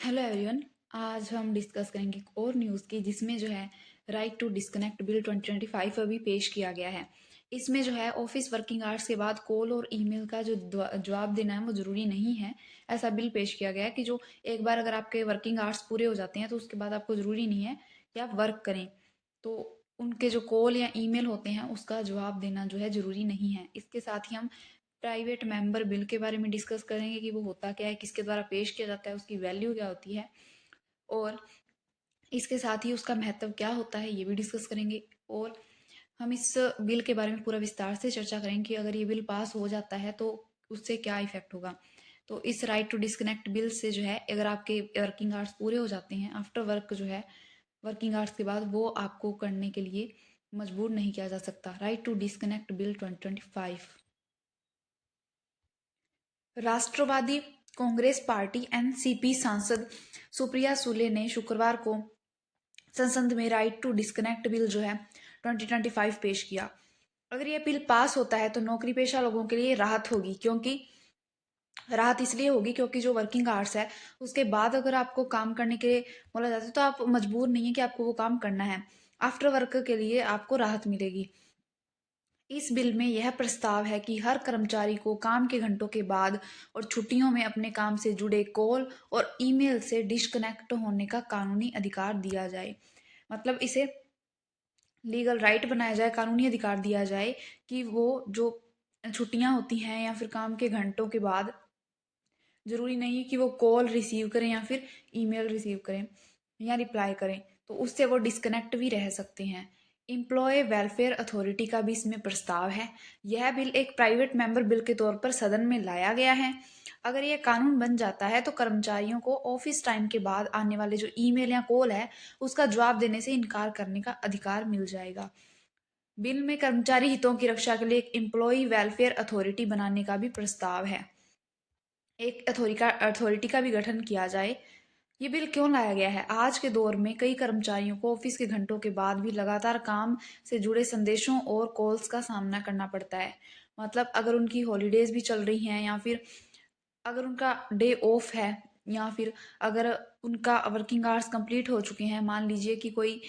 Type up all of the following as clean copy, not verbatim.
Hello everyone. आज हम discuss करेंगे एक और न्यूज़ की जिसमें जो है राइट टू डिस्कनेक्ट बिल 2025 अभी पेश किया गया है। इसमें जो है ऑफिस वर्किंग आवर्स के बाद कॉल और ईमेल का जो जवाब देना है वो ज़रूरी नहीं है। ऐसा बिल पेश किया गया है कि जो एक बार अगर आपके वर्किंग आवर्स पूरे हो जाते हैं तो उसके बाद आपको ज़रूरी नहीं है कि आप वर्क करें। तो उनके जो कॉल या ईमेल होते हैं उसका जवाब देना जो है ज़रूरी नहीं है। इसके साथ ही हम प्राइवेट मेंबर बिल के बारे में डिस्कस करेंगे कि वो होता क्या है, किसके द्वारा पेश किया जाता है, उसकी वैल्यू क्या होती है और इसके साथ ही उसका महत्व क्या होता है ये भी डिस्कस करेंगे। और हम इस बिल के बारे में पूरा विस्तार से चर्चा करेंगे कि अगर ये बिल पास हो जाता है तो उससे क्या इफेक्ट होगा। तो इस राइट टू डिस्कनेक्ट बिल से जो है अगर आपके वर्किंग आवर्स पूरे हो जाते हैं आफ्टर वर्क जो है वर्किंग आवर्स के बाद वो आपको करने के लिए मजबूर नहीं किया जा सकता। Right to disconnect bill 2025। Rashtravadi Congress Party NCP सांसद सुप्रिया सुले ने शुक्रवार को संसद में राइट टू डिस्कनेक्ट बिल जो है 2025 पेश किया। अगर ये बिल पास होता है तो नौकरी पेशा लोगों के लिए राहत होगी, क्योंकि राहत इसलिए होगी क्योंकि जो वर्किंग आवर्स है उसके बाद अगर आपको काम करने के लिए बोला जाता है तो आप मजबूर नहीं है कि आपको वो काम करना है। आफ्टर वर्क के लिए आपको राहत मिलेगी। इस बिल में यह प्रस्ताव है कि हर कर्मचारी को काम के घंटों के बाद और छुट्टियों में अपने काम से जुड़े कॉल और ईमेल से डिस्कनेक्ट होने का कानूनी अधिकार दिया जाए। मतलब इसे लीगल राइट बनाया जाए, कानूनी अधिकार दिया जाए कि वो जो छुट्टियां होती हैं या फिर काम के घंटों के बाद जरूरी नहीं है कि वो कॉल रिसीव करें या फिर ईमेल रिसीव करें या रिप्लाई करें, तो उससे वो डिस्कनेक्ट भी रह सकते हैं। एम्प्लॉय वेलफेयर अथॉरिटी का भी इसमें प्रस्ताव है। यह बिल एक प्राइवेट मेंबर बिल के तौर पर सदन में लाया गया है। अगर यह कानून बन जाता है तो कर्मचारियों को ऑफिस टाइम के बाद आने वाले जो ईमेल या कॉल है उसका जवाब देने से इनकार करने का अधिकार मिल जाएगा। बिल में कर्मचारी हितों की रक्षा के लिए एक एम्प्लॉय वेलफेयर अथॉरिटी बनाने का भी प्रस्ताव है। एक अथॉरिटी का भी गठन किया जाए। ये बिल क्यों लाया गया है? आज के दौर में कई कर्मचारियों को ऑफिस के घंटों के बाद भी लगातार काम से जुड़े संदेशों और कॉल्स का सामना करना पड़ता है। मतलब अगर उनकी हॉलीडेज भी चल रही हैं या फिर अगर उनका डे ऑफ है या फिर अगर उनका वर्किंग आवर्स कंप्लीट हो चुके हैं, मान लीजिए कि कोई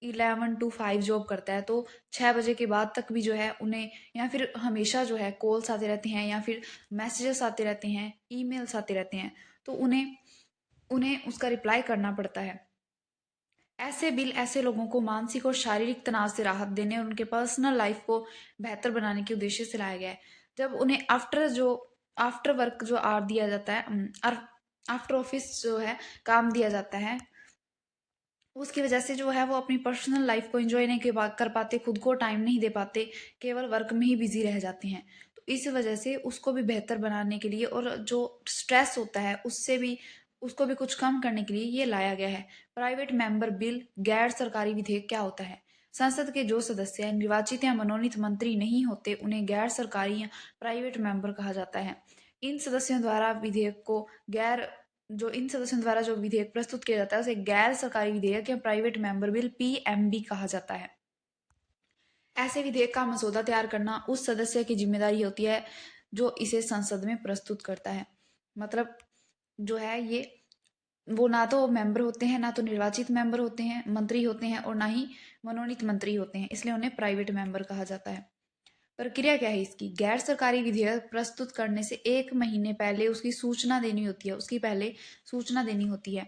11 to 5 जॉब करता है तो 6 बजे के बाद तक भी जो है उन्हें या फिर हमेशा जो है कॉल्स आते रहते हैं या फिर मैसेजेस आते रहते हैं, ईमेल्स आते रहते हैं, तो उन्हें उन्हें उसका रिप्लाई करना पड़ता है। ऐसे बिल ऐसे लोगों को मानसिक और शारीरिक तनाव से राहत देने और उनके पर्सनल लाइफ को बेहतर बनाने के उद्देश्य से लाया गया है। जब उन्हें आफ्टर वर्क जो आर दिया जाता है, आफ्टर ऑफिस जो है काम दिया जाता है, उसकी वजह से जो है वो अपनी पर्सनल लाइफ को एंजॉय नहीं कर पाते, खुद को टाइम नहीं दे पाते, केवल वर्क में ही बिजी रह जाते हैं। तो इस वजह से उसको भी बेहतर बनाने के लिए और जो स्ट्रेस होता है उसको भी कुछ कम करने के लिए ये लाया गया है। प्राइवेट मेंबर बिल गैर सरकारी विधेयक क्या होता है? संसद के जो सदस्य निर्वाचित या मनोनीत मंत्री नहीं होते उन्हें गैर सरकारी या प्राइवेट मेंबर कहा जाता है। इन सदस्यों द्वारा विधेयक को गैर जो इन सदस्यों द्वारा जो विधेयक प्रस्तुत किया जाता है उसे गैर सरकारी विधेयक या प्राइवेट मेंबर बिल पीएमबी कहा जाता है। ऐसे विधेयक का मसौदा तैयार करना उस सदस्य की जिम्मेदारी होती है जो इसे संसद में प्रस्तुत करता है। मतलब जो है ये वो ना तो मेंबर होते हैं, ना तो निर्वाचित मेंबर होते हैं, मंत्री होते हैं, और ना ही मनोनीत मंत्री होते हैं, इसलिए उन्हें प्राइवेट मेंबर कहा जाता है। प्रक्रिया क्या है इसकी? गैर सरकारी विधेयक प्रस्तुत करने से 1 महीने पहले उसकी सूचना देनी होती है, उसकी पहले सूचना देनी होती है।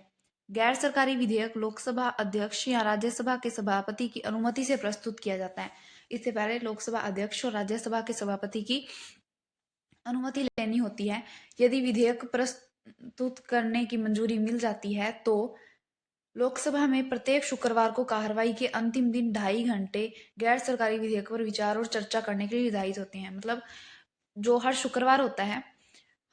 गैर सरकारी विधेयक लोकसभा अध्यक्ष या राज्यसभा के सभापति की अनुमति से प्रस्तुत किया जाता है। इससे पहले लोकसभा अध्यक्ष और राज्यसभा के सभापति की अनुमति लेनी होती है। यदि विधेयक प्रस्तुत करने की मंजूरी मिल जाती है तो लोकसभा में प्रत्येक शुक्रवार को कार्रवाई के अंतिम दिन 2.5 घंटे गैर सरकारी विधेयक पर विचार और चर्चा करने के लिए निर्धारित होते हैं। मतलब जो हर शुक्रवार होता है,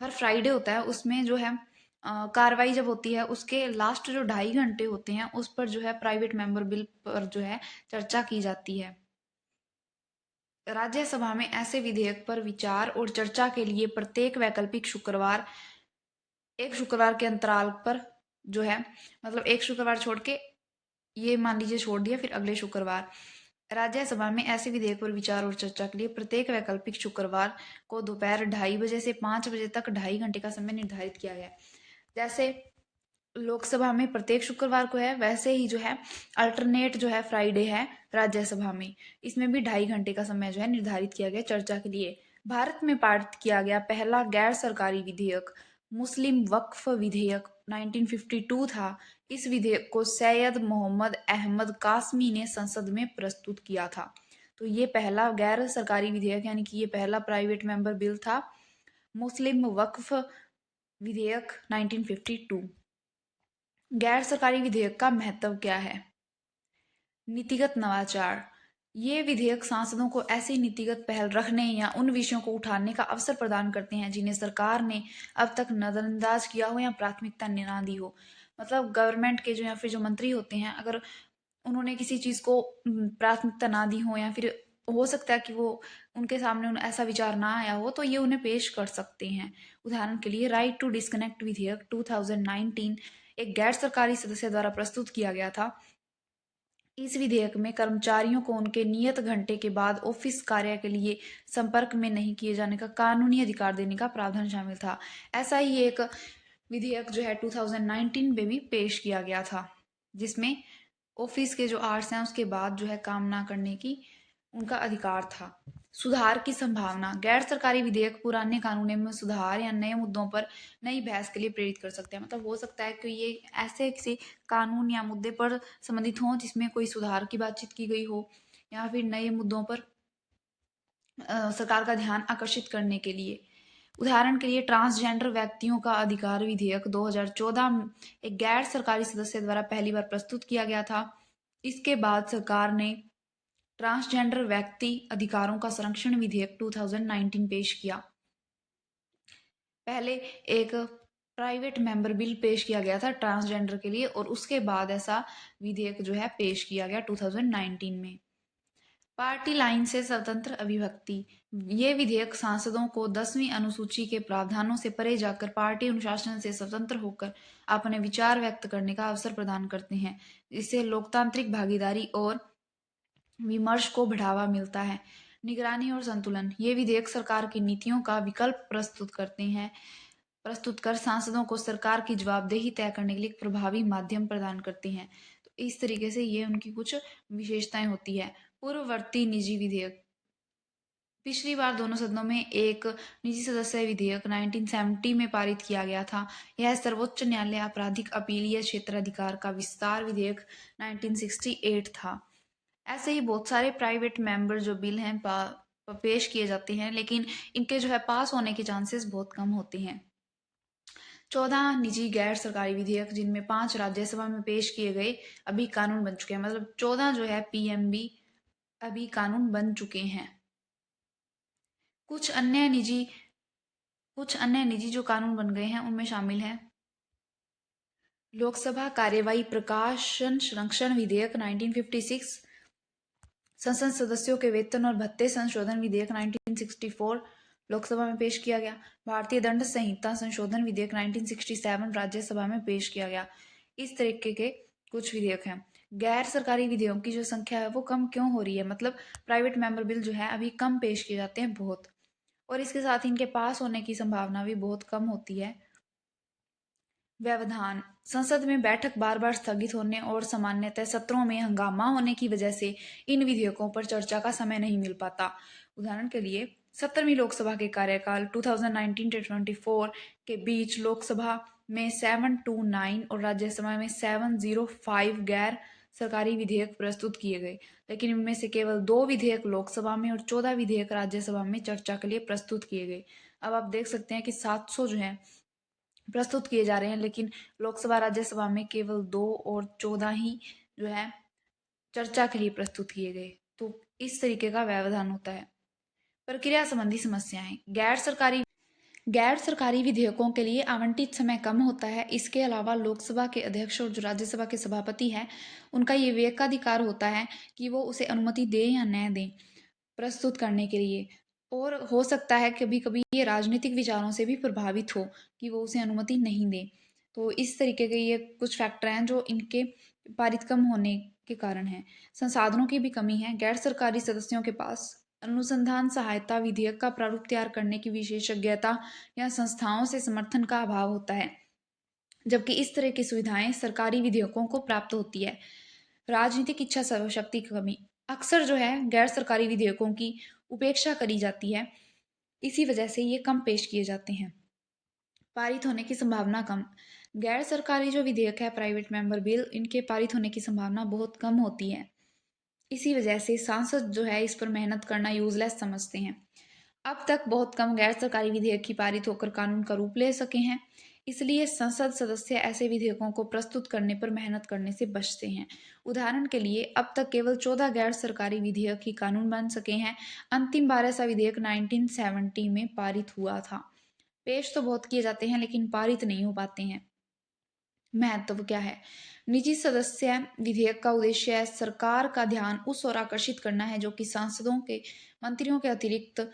हर फ्राइडे होता है, उसमें जो है कार्रवाई जब होती है उसके लास्ट जो 2.5 घंटे होते हैं उस पर जो है प्राइवेट मेंबर बिल पर जो है चर्चा की जाती है। राज्यसभा में ऐसे विधेयक पर विचार और चर्चा के लिए प्रत्येक वैकल्पिक शुक्रवार एक शुक्रवार के अंतराल पर जो है, मतलब एक शुक्रवार छोड़ के ये मान लीजिए छोड़ दिया, फिर अगले शुक्रवार राज्यसभा में ऐसे विधेयक पर विचार और चर्चा के लिए प्रत्येक वैकल्पिक शुक्रवार को दोपहर 2:30 बजे से 5 बजे तक 2.5 घंटे का समय निर्धारित किया गया है। जैसे लोकसभा में प्रत्येक शुक्रवार को है, वैसे ही जो है अल्टरनेट जो है फ्राइडे है राज्यसभा में। इसमें भी 2.5 घंटे का समय जो है निर्धारित किया गया चर्चा के लिए। भारत में पारित किया गया पहला गैर सरकारी विधेयक मुस्लिम वक्फ विधेयक 1952 था। इस विधेयक को सैयद मोहम्मद अहमद कासमी ने संसद में प्रस्तुत किया था। तो ये पहला गैर सरकारी विधेयक यानी कि ये पहला प्राइवेट मेंबर बिल था, मुस्लिम वक्फ विधेयक 1952। गैर सरकारी विधेयक का महत्व क्या है? नीतिगत नवाचार। ये विधेयक सांसदों को ऐसी नीतिगत पहल रखने या उन विषयों को उठाने का अवसर प्रदान करते हैं जिन्हें सरकार ने अब तक नजरअंदाज किया हो या प्राथमिकता ना दी हो। मतलब गवर्नमेंट के जो या फिर जो मंत्री होते हैं, अगर उन्होंने किसी चीज़ को प्राथमिकता ना दी हो या फिर हो सकता है कि वो उनके सामने ऐसा विचार ना आया हो, तो ये उन्हें पेश कर सकते हैं। उदाहरण के लिए राइट टू डिस्कनेक्ट विधेयक 2019 एक गैर सरकारी सदस्य द्वारा प्रस्तुत किया गया था। इस विधेयक में कर्मचारियों को उनके नियत घंटे के बाद ऑफिस कार्य के लिए संपर्क में नहीं किए जाने का कानूनी अधिकार देने का प्रावधान शामिल था। ऐसा ही एक विधेयक जो है 2019 में भी पेश किया गया था, जिसमें ऑफिस के जो आवर्स हैं उसके बाद जो है काम ना करने की उनका अधिकार था। सुधार की संभावना। गैर सरकारी विधेयक पुराने कानूनों में सुधार या नए मुद्दों पर नई बहस के लिए प्रेरित कर सकते हैं। मतलब हो सकता है कि ये ऐसे किसी कानून या मुद्दे पर संबंधित हों जिसमें कोई सुधार की बातचीत की गई हो, या फिर नए मुद्दों पर सरकार का ध्यान आकर्षित करने के लिए। उदाहरण के लिए ट्रांसजेंडर व्यक्तियों का अधिकार विधेयक 2014 एक गैर सरकारी सदस्य द्वारा पहली बार प्रस्तुत किया गया था। इसके बाद सरकार ने ट्रांसजेंडर व्यक्ति अधिकारों का संरक्षण विधेयक 2019 पेश किया। पहले एक प्राइवेट मेंबर बिल पेश किया गया था ट्रांसजेंडर के लिए, और उसके बाद ऐसा विधेयक जो है पेश किया गया 2019 में। पार्टी लाइन से स्वतंत्र अभिव्यक्ति। ये विधेयक सांसदों को 10वीं अनुसूची के प्रावधानों से परे जाकर पार्टी अनुशासन से स्वतंत्र होकर अपने विचार व्यक्त करने का अवसर प्रदान करते हैं। इससे लोकतांत्रिक भागीदारी और विमर्श को बढ़ावा मिलता है। निगरानी और संतुलन। ये विधेयक सरकार की नीतियों का विकल्प प्रस्तुत कर सांसदों को सरकार की जवाबदेही तय करने के लिए एक प्रभावी माध्यम प्रदान करते हैं। तो इस तरीके से ये उनकी कुछ विशेषताएं होती है। पूर्ववर्ती निजी विधेयक। पिछली बार दोनों सदनों में एक निजी सदस्य विधेयक 1970 में पारित किया गया था। यह सर्वोच्च न्यायालय आपराधिक अपीलीय क्षेत्राधिकार का विस्तार विधेयक 1968 था। ऐसे ही बहुत सारे प्राइवेट मेंबर जो बिल हैं पेश किए जाते हैं, लेकिन इनके जो है पास होने के चांसेस बहुत कम होते हैं। 14 निजी गैर सरकारी विधेयक, जिनमें 5 राज्यसभा में पेश किए गए, अभी कानून बन चुके हैं। मतलब 14 जो है पीएमबी अभी कानून बन चुके हैं। कुछ अन्य निजी जो कानून बन गए हैं उनमें शामिल है लोकसभा कार्यवाही प्रकाशन संरक्षण विधेयक 1956, संसद सदस्यों के वेतन और भत्ते संशोधन विधेयक 1964 लोकसभा में पेश किया गया। भारतीय दंड संहिता संशोधन विधेयक 1967 राज्यसभा में पेश किया गया। इस तरीके के कुछ विधेयक हैं। गैर सरकारी विधेयकों की जो संख्या है वो कम क्यों हो रही है? मतलब प्राइवेट मेंबर बिल जो है अभी कम पेश किए जाते हैं बहुत, और इसके साथ ही इनके पास होने की संभावना भी बहुत कम होती है। व्यवधान। संसद में बैठक बार बार स्थगित होने और सामान्यतः सत्रों में हंगामा होने की वजह से इन विधेयकों पर चर्चा का समय नहीं मिल पाता। उदाहरण के लिए 17वीं लोकसभा के कार्यकाल 2019-24 के बीच लोकसभा में 729 और राज्यसभा में 705 गैर सरकारी विधेयक प्रस्तुत किए गए, लेकिन इनमें से केवल 2 विधेयक लोकसभा में और 14 विधेयक राज्यसभा में चर्चा के लिए प्रस्तुत किए गए। अब आप देख सकते हैं कि 700 जो है प्रस्तुत किए जा रहे हैं, लेकिन लोकसभा राज्यसभा में केवल 2 और 14 ही जो है चर्चा के लिए प्रस्तुत किए गए। तो इस तरीके का व्यवधान होता है। प्रक्रिया संबंधी समस्याएं। गैर सरकारी विधेयकों के लिए आवंटित समय कम होता है। इसके अलावा लोकसभा के अध्यक्ष और जो राज्यसभा के सभापति हैं उनका ये विवेकाधिकार होता है कि वो उसे अनुमति दें या न दें प्रस्तुत करने के लिए, और हो सकता है कभी कभी ये राजनीतिक विचारों से भी प्रभावित हो कि वो उसे अनुमति नहीं दें। तो इस तरीके के ये कुछ फैक्टर हैं जो इनके पारित कम होने के कारण है। संसाधनों की भी कमी है। गैर सरकारी सदस्यों के पास अनुसंधान सहायता, विधेयक का प्रारूप तैयार करने की विशेषज्ञता या संस्थाओं से समर्थन का अभाव होता है। जबकि इस तरह की सुविधाएं सरकारी विधेयकों को प्राप्त होती है। राजनीतिक इच्छा शक्ति की कमी, अक्सर जो है गैर सरकारी विधेयकों की उपेक्षा करी जाती है, इसी वजह से ये कम पेश किए जाते हैं। पारित होने की संभावना कम, गैर सरकारी जो विधेयक है प्राइवेट मेंबर बिल, इनके पारित होने की संभावना बहुत कम होती है। इसी वजह से सांसद जो है इस पर मेहनत करना यूजलेस समझते हैं। अब तक बहुत कम गैर सरकारी विधेयक ही पारित होकर कानून का रूप ले सके हैं, इसलिए संसद सदस्य ऐसे विधेयकों को प्रस्तुत करने पर मेहनत करने से बचते हैं। उदाहरण के लिए अब तक केवल 14 गैर सरकारी विधेयक ही कानून बन सके हैं। अंतिम बार ऐसा विधेयक 1970 में पारित हुआ था। पेश तो बहुत किए जाते हैं लेकिन पारित नहीं हो पाते हैं। महत्व क्या है? निजी सदस्य विधेयक का उद्देश्य है सरकार का ध्यान उस ओर आकर्षित करना है जो कि सांसदों के, मंत्रियों के अतिरिक्त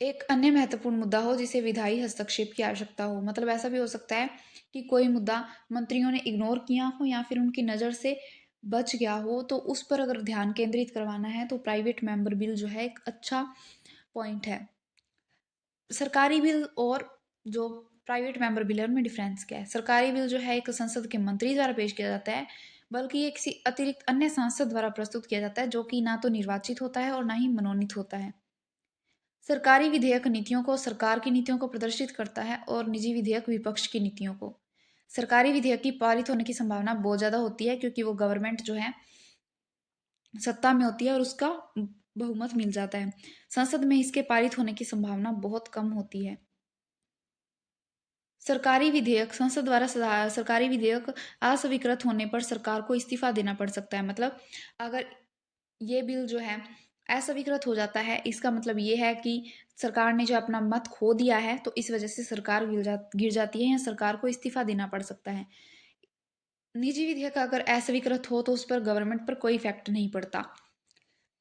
एक अन्य महत्वपूर्ण मुद्दा हो जिसे विधायी हस्तक्षेप की आवश्यकता हो। मतलब ऐसा भी हो सकता है कि कोई मुद्दा मंत्रियों ने इग्नोर किया हो या फिर उनकी नज़र से बच गया हो, तो उस पर अगर ध्यान केंद्रित करवाना है तो प्राइवेट मेंबर बिल जो है एक अच्छा पॉइंट है। सरकारी बिल और जो प्राइवेट मेंबर बिल है उनमें डिफरेंस क्या है? सरकारी बिल जो है एक संसद के मंत्री द्वारा पेश किया जाता है, बल्कि ये किसी अतिरिक्त अन्य सांसद द्वारा प्रस्तुत किया जाता है जो कि ना तो निर्वाचित होता है और ना ही मनोनीत होता है। सरकारी विधेयक नीतियों को, सरकार की नीतियों को प्रदर्शित करता है और निजी विधेयक विपक्ष की नीतियों को। सरकारी विधेयक की पारित होने की संभावना बहुत ज़्यादा होती है क्योंकि वो गवर्नमेंट जो है सत्ता में होती है और उसका बहुमत मिल जाता है। संसद में इसके पारित होने की संभावना बहुत कम होती है। सरकारी विधेयक, संसद द्वारा सरकारी विधेयक अस्वीकृत होने पर सरकार को इस्तीफा देना पड़ सकता है। मतलब अगर ये बिल जो है अस्वीकृत हो जाता है, इसका मतलब ये है कि सरकार ने जो अपना मत खो दिया है, तो इस वजह से सरकार गिर जाती है या सरकार को इस्तीफा देना पड़ सकता है। निजी विधेयक अगर अस्वीकृत हो तो उस पर गवर्नमेंट पर कोई इफेक्ट नहीं पड़ता।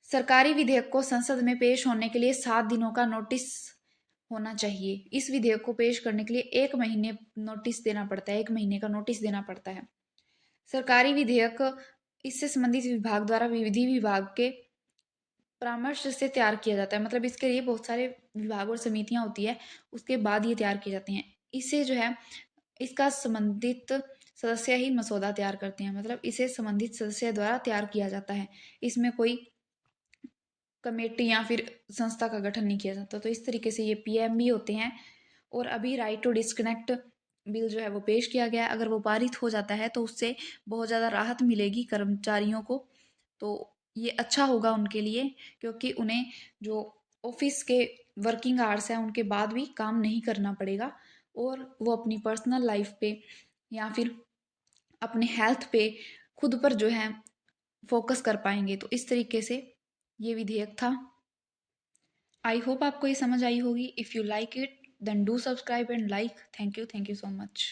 सरकारी विधेयक को संसद में पेश होने के लिए 7 दिनों का नोटिस होना चाहिए। इस विधेयक को पेश करने के लिए 1 महीने नोटिस देना पड़ता है, 1 महीने का नोटिस देना पड़ता है। सरकारी विधेयक इससे संबंधित विभाग द्वारा विधि विभाग के परामर्श से तैयार किया जाता है। मतलब इसके लिए बहुत सारे विभाग और समितियां होती है, उसके बाद ये तैयार किए जाते हैं। इससे जो है इसका संबंधित सदस्य ही मसौदा तैयार करते हैं। मतलब इसे संबंधित सदस्य द्वारा तैयार किया जाता है, इसमें कोई कमेटी या फिर संस्था का गठन नहीं किया जाता। तो इस तरीके से ये पीएमबी होते हैं। और अभी राइट टू डिस्कनेक्ट बिल जो है वो पेश किया गया है। अगर वो पारित हो जाता है तो उससे बहुत ज़्यादा राहत मिलेगी कर्मचारियों को। तो ये अच्छा होगा उनके लिए, क्योंकि उन्हें जो ऑफिस के वर्किंग आवर्स हैं उनके बाद भी काम नहीं करना पड़ेगा और वो अपनी पर्सनल लाइफ पे या फिर अपने हेल्थ पे खुद पर जो है फोकस कर पाएंगे। तो इस तरीके से ये विधेयक था। आई होप आपको ये समझ आई होगी। If you like it then do subscribe and like. Thank you so much.